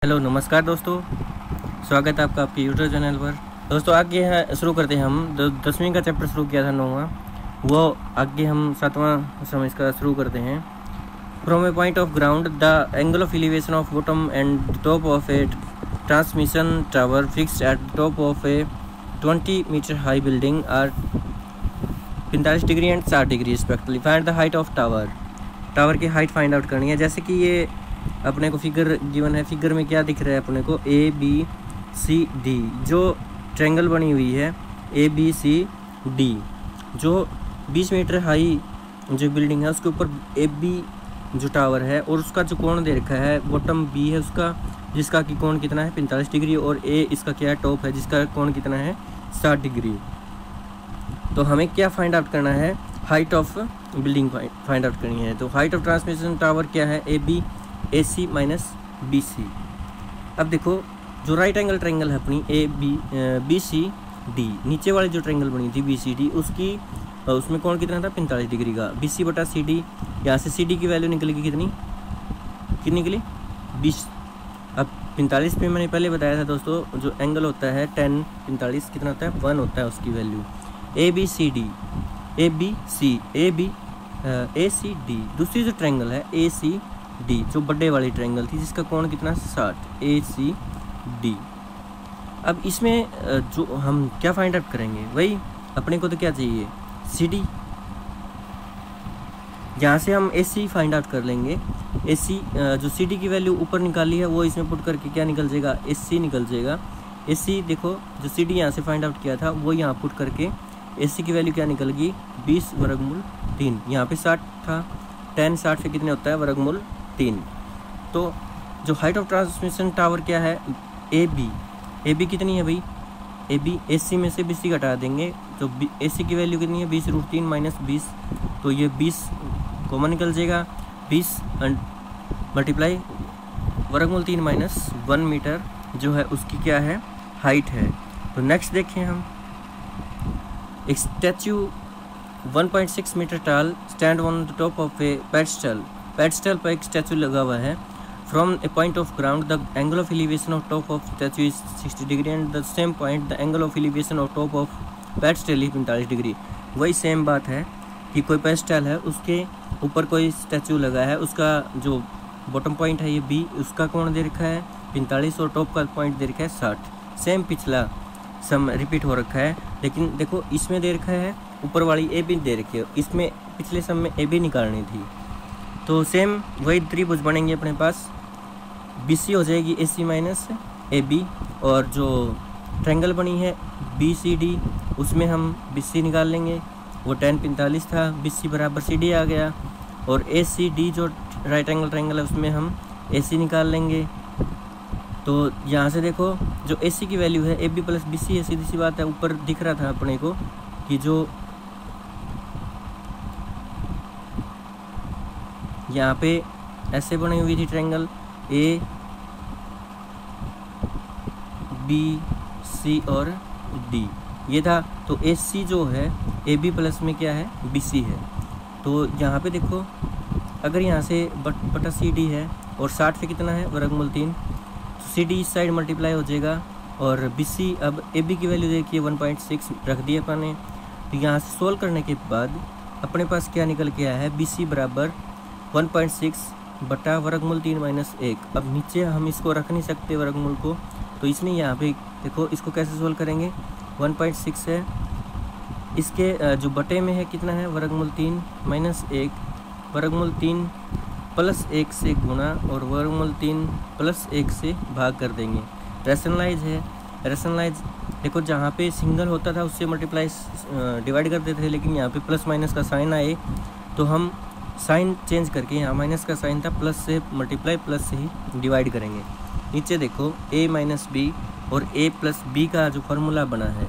Hello नमस्कार दोस्तों, स्वागत है आपका आपके यूट्यूब चैनल पर। दोस्तों आगे यहाँ शुरू करते हैं। हम 10वीं का चैप्टर शुरू किया था 9वां, वो आगे हम 7वां समय इसका शुरू करते हैं। From a point of ground the angle of elevation of bottom and top of a transmission tower fixed at top of a 20 metre high building are 45 degree and 60 degree respectively. Find the height of tower. Tower की height find out करनी है। जैसे कि ये अपने को figure given है, figure में क्या दिख रहा है अपने को, ए बी सी डी जो ट्रायंगल बनी हुई है ए बी सी डी, जो 20 मीटर हाई जो बिल्डिंग है उसके ऊपर ए बी जो टावर है और उसका जो कोण दे रखा है बॉटम बी है उसका, जिसका कि कोण कितना है 45 डिग्री, और ए इसका क्या है टॉप है जिसका कोण कितना है 60 डिग्री। तो हमें क्या फाइंड आउट करना है, height of building find out करनी है। तो हाइट ऑफ ट्रांसमिशन टावर क्या है, A B A C minus B C. अब देखो जो राइट एंगल ट्रायंगल है अपनी A B B C D, नीचे वाली जो ट्रायंगल बनी थी बी सी डी उसकी उसमें कोण कितना था 45 डिग्री का, बी सी बटा सी डी। यहाँ से सी डी की वैल्यू निकलेगी कितनी निकली 20। अब 45 पे मैंने पहले बताया था दोस्तों, जो एंगल होता है 10 45 कितना होता है 1 होता है उसकी value. A B C D, A B C A B A C D, दूसरी जो ट्रायंगल है ए सी डी जो बड़े वाली ट्रायंगल थी जिसका कोण कितना 60, ए सी डी। अब इसमें जो हम क्या फाइंड आउट करेंगे, वही अपने को तो क्या चाहिए सी डी। यहाँ से हम ए सी फाइंड आउट कर लेंगे। ए सी जो सी डी की वैल्यू ऊपर निकाली है वो इसमें पुट करके क्या निकल जाएगा, ए सी निकल जाएगा। ए सी देखो जो सी डी यहाँ से फाइंड आउट किया था वो यहाँ पुट करके ए सी की वैल्यू क्या निकलेगी 20 वर्गमूल 3। यहाँ पे 60 था, 10 60 से कितने होता है वर्गमूल 3। तो जो हाइट ऑफ ट्रांसमिशन टावर क्या है ए बी कितनी है भाई, ए बी ए सी में से बी सी घटा देंगे तो ए सी की वैल्यू कितनी है 20√3 माइनस 20, तो ये 20 कॉमन निकल जाएगा, 20 मल्टीप्लाई वर्गमूल 3 माइनस 1 मीटर जो है उसकी क्या है हाइट है। तो नेक्स्ट देखें हम, एक स्टैचू 1.6 मीटर टाल stand on the top of A pedestal पर एक स्टैचू लगा हुआ है। From a point of ground the angle of elevation of top of statute is 60 degree and the same point the angle of elevation of top of pedestal is 45 degree. वही same बात है कि कोई pedestal है उसके ऊपर कोई statue लगा है, उसका जो बॉटम पॉइंट है ये बी, उसका कोण दे रखा है 45 और टॉप का पॉइंट दे रखा है 60। सेम पिछला सम रिपीट हो रखा है, लेकिन देखो इसमें दे रखा है ऊपर वाली ए बी दे रखी है, इसमें पिछले सम में ए बी निकालनी थी। तो सेम वही त्रिभुज बनेंगे अपने पास, बी सी हो जाएगी ए सी माइनस ए बी, और जो ट्रायंगल बनी है बी सी डी उसमें हम बी सी निकाल लेंगे, वो 10 45 था, बी सी बराबर सी डी आ गया, और ए सी डी जो राइट एंगल ट्रायंगल है उसमें हम ए सी निकाल लेंगे। तो यहाँ से देखो जो ए सी की वैल्यू है A B plus B C है, सीधी सी बात है, ऊपर दिख रहा था अपने को कि जो यहाँ पे ऐसे बनी हुई थी ट्रायंगल ए बी सी और डी ये था, तो ए सी जो है ए बी प्लस में क्या है बी सी है। तो यहाँ पे देखो अगर यहाँ से बटा सी डी है और 60 से कितना है वर्गमूल 3, तो सी डी इस साइड मल्टीप्लाई हो जाएगा, और बी सी अब ए बी की वैल्यू देखिए 1.6 रख दिए अपन ने। तो यहाँ से सोल्व करने के बाद अपने पास क्या निकल के आया है बी सी बराबर 1.6 बटा वर्गमूल 3 माइनस 1। अब नीचे हम इसको रख नहीं सकते वर्गमूल को, तो इसलिए यहाँ पे देखो इसको कैसे सोल्व करेंगे, 1.6 है, इसके जो बटे में है कितना है वर्गमूल 3 माइनस 1, वर्गमूल 3 प्लस 1 से गुणा और वर्गमूल 3 प्लस 1 से भाग कर देंगे। रैशनलाइज है, रैशनलाइज देखो जहाँ पे सिंगल होता था उससे मल्टीप्लाई डिवाइड कर देते थे, लेकिन यहाँ पे प्लस माइनस का साइन आए तो हम साइन चेंज करके, यहाँ माइनस का साइन था प्लस से मल्टीप्लाई प्लस से ही डिवाइड करेंगे। नीचे देखो a माइनस बी और a प्लस बी का जो फार्मूला बना है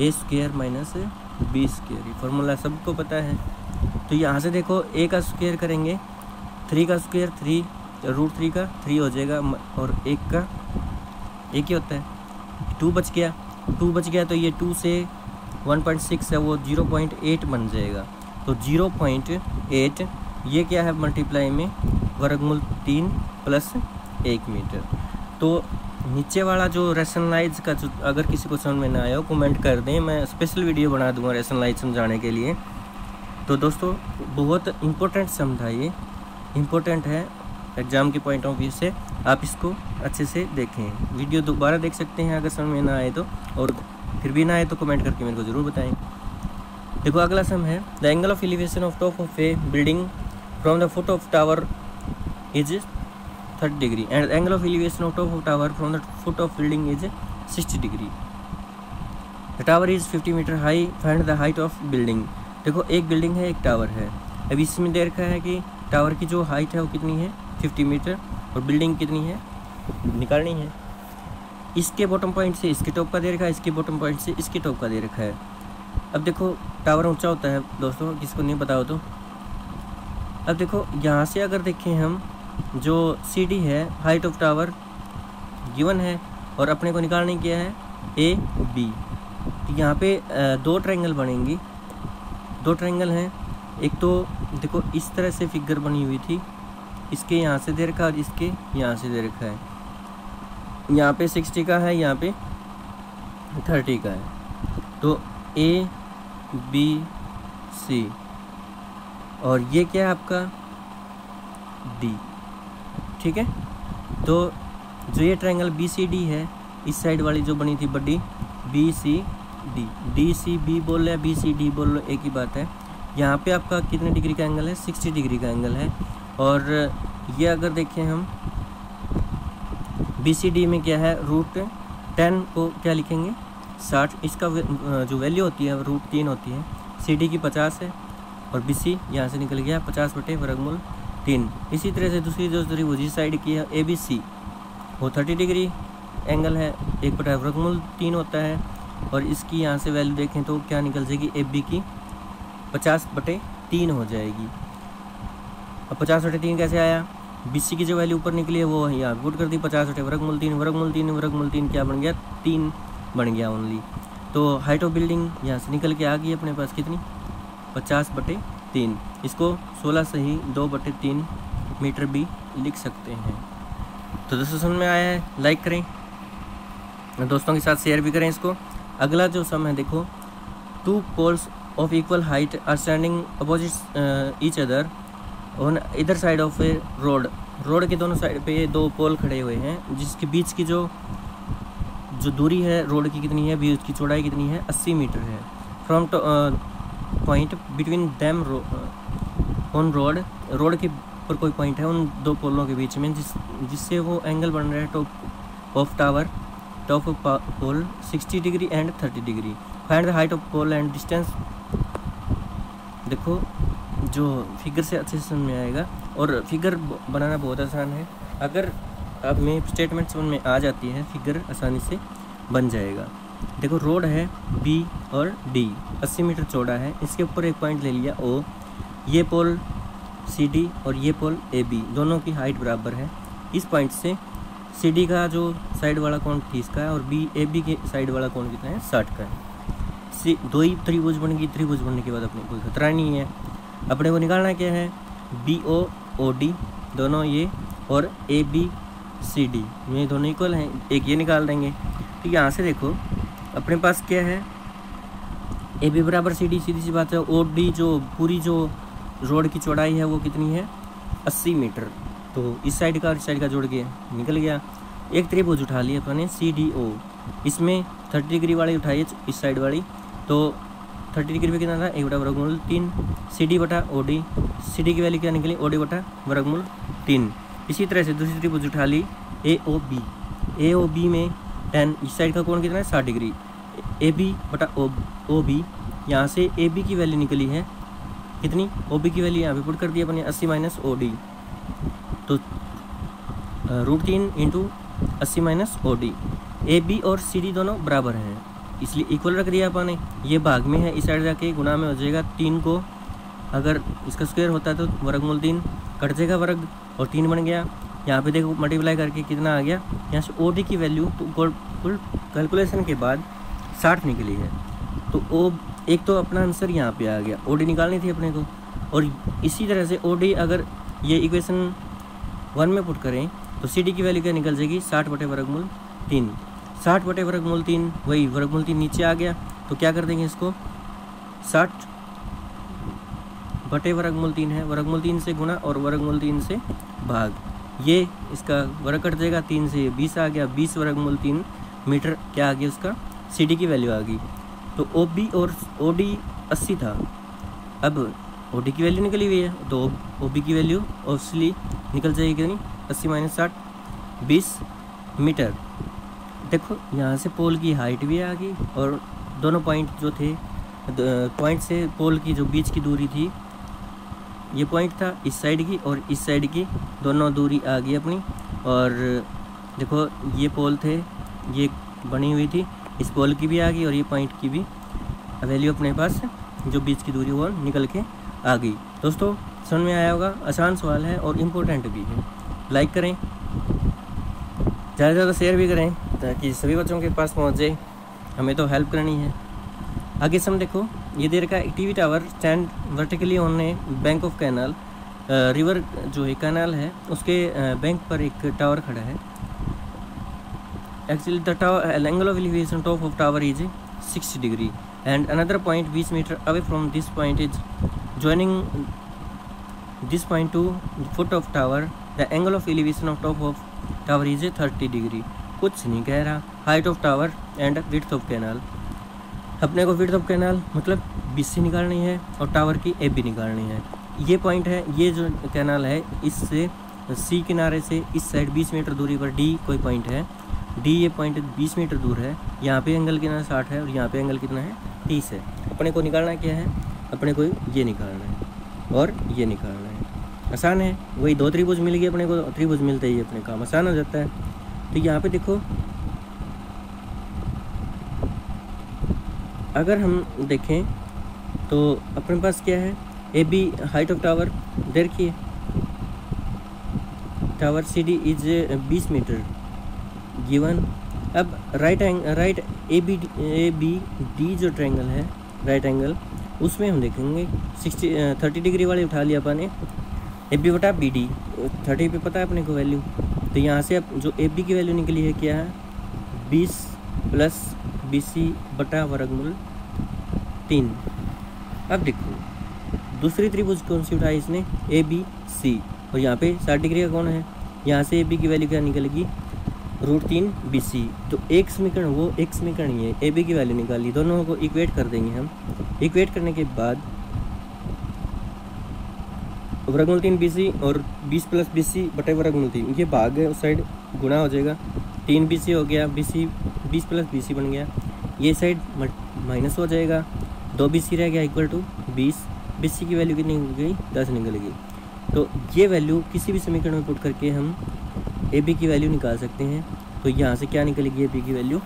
ए स्क्वायर माइनस बी स्क्वायर, ये फार्मूला सबको पता है। तो यहाँ से देखो a का स्क्वायर करेंगे 3 का स्क्वायर 3 √3 का 3 हो जाएगा, और 1 का एक ही होता है 2 बच गया, तो ये 2 से 1.6 है वो 0.8 बन जाएगा। तो 0.8 ये क्या है मल्टीप्लाई में वर्गमूल 3 प्लस 1 मीटर। तो नीचे वाला जो रेशनलाइज का जो अगर किसी को समझ में ना आया हो कमेंट कर दें, मैं स्पेशल वीडियो बना दूंगा रेशनलाइज समझाने के लिए। तो दोस्तों बहुत इम्पोर्टेंट सम था, ये इम्पोर्टेंट है एग्ज़ाम के पॉइंट ऑफ व्यू से, आप इसको अच्छे से देखें। वीडियो दोबारा देख सकते हैं अगर समझ में ना आए तो, और फिर भी ना आए तो कमेंट करके मेरे को ज़रूर बताएं। देखो अगला सम है, the angle of elevation of top of a building from the foot of tower is 30 degree and angle of elevation of top of tower from the foot of building is 60 degree. The tower is 50 metre high, find the height of building. देखो एक building है, एक tower है। अब इसमें दे रखा है कि टावर की जो हाइट है वो कितनी है 50 मीटर और बिल्डिंग कितनी है निकालनी है। इसके बॉटम पॉइंट से इसके टॉप का दे रखा है, इसके बॉटम पॉइंट से इसके टॉप का दे रखा है। अब देखो टावर ऊंचा होता है दोस्तों, किसको नहीं पता हो तो। अब देखो यहाँ से अगर देखें हम, जो CD है हाइट ऑफ टावर गिवन है और अपने को निकालने क्या है AB। तो यहाँ पे दो ट्रायंगल बनेंगी, दो ट्रायंगल हैं। एक तो देखो इस तरह से फिगर बनी हुई थी, इसके यहाँ से दे रखा और इसके यहाँ से दे रखा है। यहाँ पे 60 का है, यहाँ पे 30 का है। तो ABC और ये क्या है आपका D, ठीक है। तो जो ये ट्रायंगल BCD है, इस साइड वाली जो बनी थी बड़ी BCD, DCB बोल रहे हैं BCD बोल रहे, एक ही बात है। यहाँ पे आपका कितने डिग्री का एंगल है 60 डिग्री का एंगल है। और ये अगर देखें हम BCD में क्या है √10 को क्या लिखेंगे 60, इसका जो वैल्यू होती है √3 होती है। CD की 50 है और BC यहाँ से निकल गया 50/√3। इसी तरह से दूसरी जो त्रिभुजी साइड की है ABC, वो 30 डिग्री एंगल है, 1/√3 होता है। और इसकी यहाँ से वैल्यू देखें तो क्या निकल जाएगी AB की 50/3 हो जाएगी। अब 50/3 कैसे आया, BC की जो वैल्यू ऊपर निकली है वो यहाँ पुट कर दी 50/√3 क्या बन गया 3 बन गया ओनली। तो हाइट ऑफ बिल्डिंग यहाँ से निकल के आ गई अपने पास कितनी 50/3। इसको 16 से ही 2/3 मीटर भी लिख सकते हैं। तो दोस्तों समझ में आया है, लाइक करें, दोस्तों के साथ शेयर भी करें इसको। अगला जो सम है देखो, 2 poles of equal height are standing opposite each other on इधर side of a road. Road के दोनों साइड पे 2 पोल खड़े हुए हैं, जिसके बीच की जो दूरी है रोड की कितनी है, बीच की चौड़ाई कितनी है 80 मीटर है। From point between them on road, road के पर कोई पॉइंट है उन 2 पोलों के बीच में, जिससे वो एंगल बन रहा है top of tower, top of pole 60 degree and 30 degree. Find the height of pole and distance. देखो जो फिगर से अच्छे से समझ में आएगा, और फिगर बनाना बहुत आसान है। अगर आप में स्टेटमेंट समझ में आ जाती है फिगर आसानी से बन जाएगा। देखो रोड है B और D 80 मीटर चौड़ा है, इसके ऊपर एक पॉइंट ले लिया O, ये पोल CD और ये पोल AB दोनों की हाइट बराबर है। इस पॉइंट से CD का जो साइड वाला कोण 30 का है और AB के साइड वाला कोण कितना है 60 का है। दो ही त्रिभुज बन गई, त्रिभुज बनने के बाद अपने कोई खतरा नहीं है। अपने को निकालना क्या है BOOD दोनों ये और ABCD ये दोनों इक्वल हैं, एक ये निकाल देंगे। तो यहाँ से देखो अपने पास क्या है AB बराबर CD, सीधी सी बात है। OD जो पूरी जो रोड की चौड़ाई है वो कितनी है 80 मीटर। तो इस साइड का और इस साइड का जोड़ के निकल गया। एक त्रिभुज उठा लिया अपने CDO, इसमें 30 डिग्री वाली उठाइए इस साइड वाली, तो 30 डिग्री पे कितना था 1/√3 CD/OD। CD की वैल्यू क्या निकली OD/√3। इसी तरह से दूसरी त्रिभुज उठा ली AOB में 10, इस साइड का कोण कितना है 60 डिग्री। AB/OB, यहाँ से AB की वैल्यू निकली है कितनी, OB की वैल्यू यहाँ पे पुट कर दी अपने 80 - OD, तो √3 × 80 - OD। AB और CD दोनों बराबर हैं इसलिए इक्वल रख दिया अपने। ये भाग में है, इस साइड जाके गुना में हो जाएगा 3 को, अगर इसका स्क्वायर होता है तो √3 कट जाएगा वर्ग और 3 बन गया। यहाँ पे देखो मल्टीप्लाई करके कितना आ गया, यहाँ से OD की वैल्यू तो कुल कैलकुलेशन के बाद 60 निकली है। तो एक तो अपना आंसर यहाँ पे आ गया, OD निकालनी थी अपने को। और इसी तरह से OD अगर ये इक्वेशन 1 में पुट करें तो सी डी की वैल्यू क्या निकल जाएगी 60/3। 60/3 वही वर्गमूल 3 नीचे आ गया, तो क्या कर देंगे इसको 60/3 है, वर्गमूल 3 से गुणा और वर्गमूल 3 से भाग, ये इसका वर्ग कट जाएगा, 3 से 20 आ गया, 20/3 मीटर क्या आ गया उसका सी डी की वैल्यू आ गई। तो ओ बी और ओ डी 80 था, अब ओ डी की वैल्यू निकली हुई है, तो ओ बी की वैल्यू ऑब्वियसली निकल जाएगी कितनी 80 - 60 20 मीटर। देखो यहाँ से पोल की हाइट भी आ गई और दोनों पॉइंट जो थे, पॉइंट से पोल की जो बीच की दूरी थी, ये पॉइंट था इस साइड की और इस साइड की दोनों दूरी आ गई अपनी। और देखो ये पोल थे, ये बनी हुई थी, इस पोल की भी आ गई और ये पॉइंट की भी वैल्यू अपने पास जो बीच की दूरी वो निकल के आ गई। दोस्तों समझ में आया होगा, आसान सवाल है और इम्पोर्टेंट भी है। लाइक करें, ज़्यादा से ज़्यादा शेयर भी करें ताकि सभी बच्चों के पास पहुँच जाए, हमें तो हेल्प करनी है। आगे सम देखो, ये दे रखा है TV tower stand vertically on A bank of canal, river जो है कैनाल है उसके बैंक पर एक टावर खड़ा है। Actually the tower angle of elevation top of tower is 60 degree and another point 20 metre away from this point is joining this point to foot of tower, the angle of elevation of top of tower is 30 degree. कुछ नहीं कह रहा, height of tower and width of canal, अपने को width of canal मतलब BC निकालनी है और टावर की AB निकालनी है। ये पॉइंट है, ये जो कैनाल है इससे C किनारे से इस साइड 20 मीटर दूरी पर D कोई पॉइंट है, D ये पॉइंट 20 मीटर दूर है, यहाँ पे एंगल कितना 60 है और यहाँ पे एंगल कितना है 30 है। अपने को निकालना क्या है, अपने को ये निकालना है और ये निकालना है। आसान है, वही दो त्रिभुज मिल गए अपने को, त्रिभुज मिलते ही अपने काम आसान हो जाता है। तो यहाँ पे देखो, अगर हम देखें तो अपने पास क्या है, A B height of tower देखिए, tower C D is 20 metre given. अब राइट ए बी डी जो ट्रायंगल है राइट एंगल, उसमें हम देखेंगे 30 डिग्री वाली उठा लिया अपन ने, ए बी बटा बी डी 30 पे पता है अपने को वैल्यू। तो यहाँ से अब जो ए बी की वैल्यू निकली है क्या है 20 प्लस BC बटा वर्गमूल 3। अब देखो दूसरी त्रिभुज कौन सी उठाई इसने, ABC, और यहाँ पे 60 डिग्री का कौन है, यहाँ से AB की वैल्यू क्या निकलेगी √3 BC। तो एक समीकरण वो एक समीकरण ही है, AB की वैल्यू निकाली, दोनों को इक्वेट कर देंगे हम। इक्वेट करने के बाद वर्गमूल 3 BC और 20 प्लस BC बटे वर्गमूल 3, ये भाग है उस साइड गुणा हो जाएगा, 3 BC हो गया, BC 20 प्लस BC बन गया, ये साइड माइनस हो जाएगा, 2 BC रह गया इक्वल टू 20। BC की वैल्यू कितनी निकल गई 10 निकल गई। तो ये वैल्यू किसी भी समीकरण में पुट करके हम AB की वैल्यू निकाल सकते हैं। तो यहाँ से क्या निकलेगी AB की वैल्यू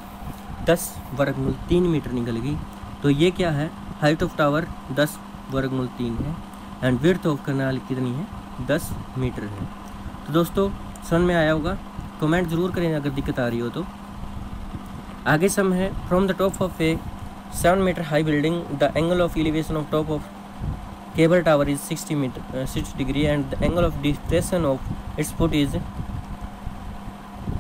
10 वर्गमूल 3 मीटर निकलेगी। तो ये क्या है, हाइट ऑफ टावर 10 वर्गमूल 3 है एंड विड्थ ऑफ कैनाल कितनी है 10 मीटर है। तो दोस्तों समझ में आया होगा, कमेंट जरूर करें अगर दिक्कत आ रही हो तो। आगे सम है, from the top of a 7 metre high building the angle of elevation of top of cable tower is 60 degree and the angle of depression of its foot is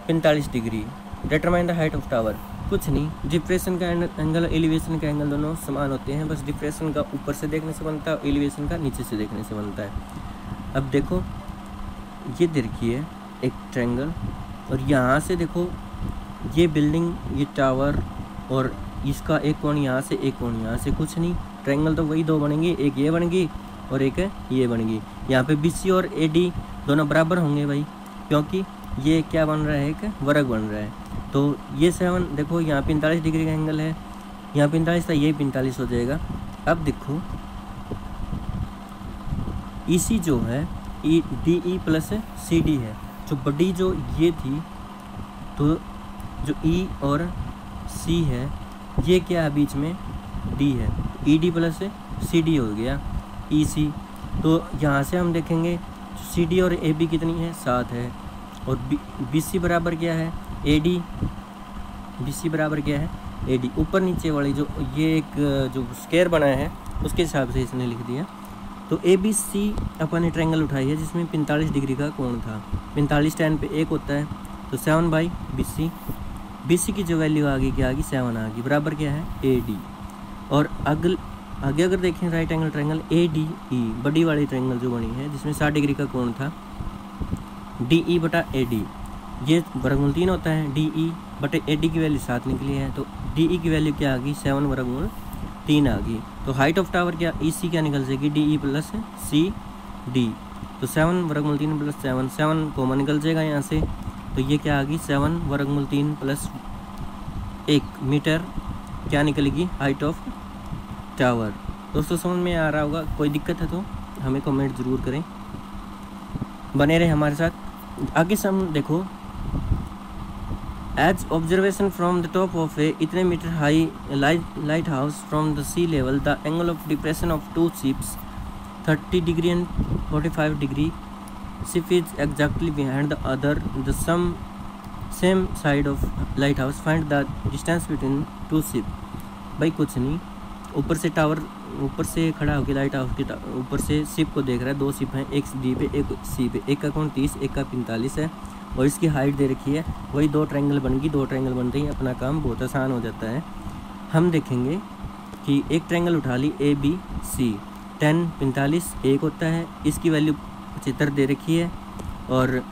45 degree. Determine the height of tower. कुछ नहीं, depression का angle elevation का angle दोनों समान होते हैं, बस depression का ऊपर से देखने से बनता है, एलिवेशन का नीचे से देखने से बनता है। अब देखो ये देखिए एक ट्रायंगल, और यहाँ से देखो ये बिल्डिंग, ये टावर, और इसका एक कोण यहाँ से एक कोण यहाँ से, कुछ नहीं, ट्रायंगल तो वही दो बनेंगे, एक ये बनेगी और एक ये बनेगी। यहाँ पे BC और AD दोनों बराबर होंगे भाई, क्योंकि ये क्या बन रहा है, एक वर्ग बन रहा है। तो ये 7 देखो यहाँ 45 डिग्री का एंगल है, यहाँ 45 था, ये 45 हो जाएगा। अब देखो EC जो है DE प्लस CD है, जो बड़ी जो ये थी, तो जो E और C है ये क्या है बीच में D है, ED प्लस CD हो गया EC। तो यहाँ से हम देखेंगे CD और AB कितनी है 7 है, और BC बराबर क्या है AD, BC बराबर क्या है AD। ऊपर नीचे वाली जो ये एक जो स्क्वायर बना है उसके हिसाब से इसने लिख दिया तो ABC अपन ने ट्रायंगल उठाई है जिसमें 45 डिग्री का कोण था। 45 tan पे 1 होता है, तो 7/BC। BC की जो वैल्यू आ गई क्या आ गई 7 आ गई, बराबर क्या है AD। और आगे अगर देखें राइट एंगल ट्रायंगल ADE, बड़ी वाली ट्रायंगल जो बनी है जिसमें 60 डिग्री का कोण था, DE/AD, ये वर्गमूल 3 होता है। DE/AD की वैल्यू 7 निकली है, तो DE की वैल्यू क्या आ गई 7/3 आ गई। तो हाइट ऑफ टावर क्या EC क्या निकल जाएगी DE + CD, तो 7/3 + 7, 7 कॉमन निकल जाएगा यहाँ से, तो ये क्या आ गई 7/3 + 1 मीटर क्या निकलेगी हाइट ऑफ टावर। दोस्तों समझ में आ रहा होगा, कोई दिक्कत है तो हमें कमेंट ज़रूर करें, बने रहे हमारे साथ। आगे से हम देखो, as observation from the top of a इतने metre high lighthouse from the sea level, the angle of depression of 2 ships 30 degree and 45 degree, ship is exactly behind the other the same side of lighthouse, find the distance between 2 ship. भाई कुछ नहीं, ऊपर से tower ऊपर से खड़ा होकर light house के ऊपर से शिप को देख रहा है। 2 शिप हैं, एक डी पे एक सी पे, एक का कोण 30 एक का 45 है, और इसकी हाइट दे रखी है। वही 2 ट्रायंगल बन गई, 2 ट्रायंगल बन रही, अपना काम बहुत आसान हो जाता है। हम देखेंगे कि एक ट्रायंगल उठा ली ABC, 10 45 1 होता है, इसकी वैल्यू 75 दे रखी है, और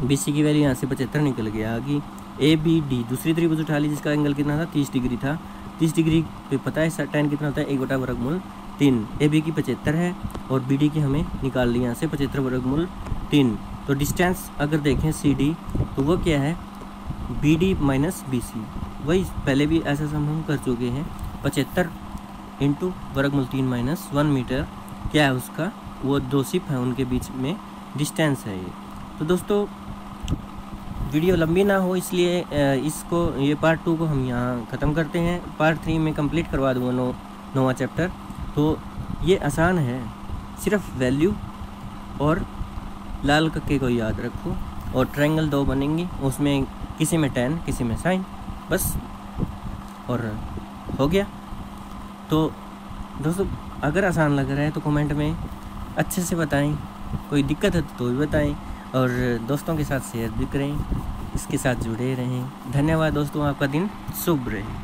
BC की वैल्यू यहाँ से 75 निकल गया आगे। ABD दूसरी त्रिभुज उठा ली जिसका एंगल कितना था 30 डिग्री था, 30 डिग्री पे पता है tan कितना होता है 1/√3। AB की 75 है और BD की हमें निकाल ली यहाँ से 75/3। तो डिस्टेंस अगर देखें CD तो वो क्या है BD - BC, वही पहले भी ऐसा सम हम कर चुके हैं। 75 × √3 - 1 मीटर क्या है उसका, वो 2 शिप हैं उनके बीच में डिस्टेंस है ये। तो दोस्तों वीडियो लंबी ना हो इसलिए ये पार्ट 2 को हम यहाँ ख़त्म करते हैं। पार्ट 3 में कंप्लीट करवा दूँगा 9वां चैप्टर। तो ये आसान है, सिर्फ वैल्यू और लाल कक्के को याद रखो, और ट्रायंगल 2 बनेंगी, उसमें किसी में tan किसी में sin, बस और हो गया। तो दोस्तों अगर आसान लग रहा है तो कमेंट में अच्छे से बताएं, कोई दिक्कत है तो भी बताएं, और दोस्तों के साथ शेयर भी करें, इसके साथ जुड़े रहें। धन्यवाद दोस्तों, आपका दिन शुभ रहे।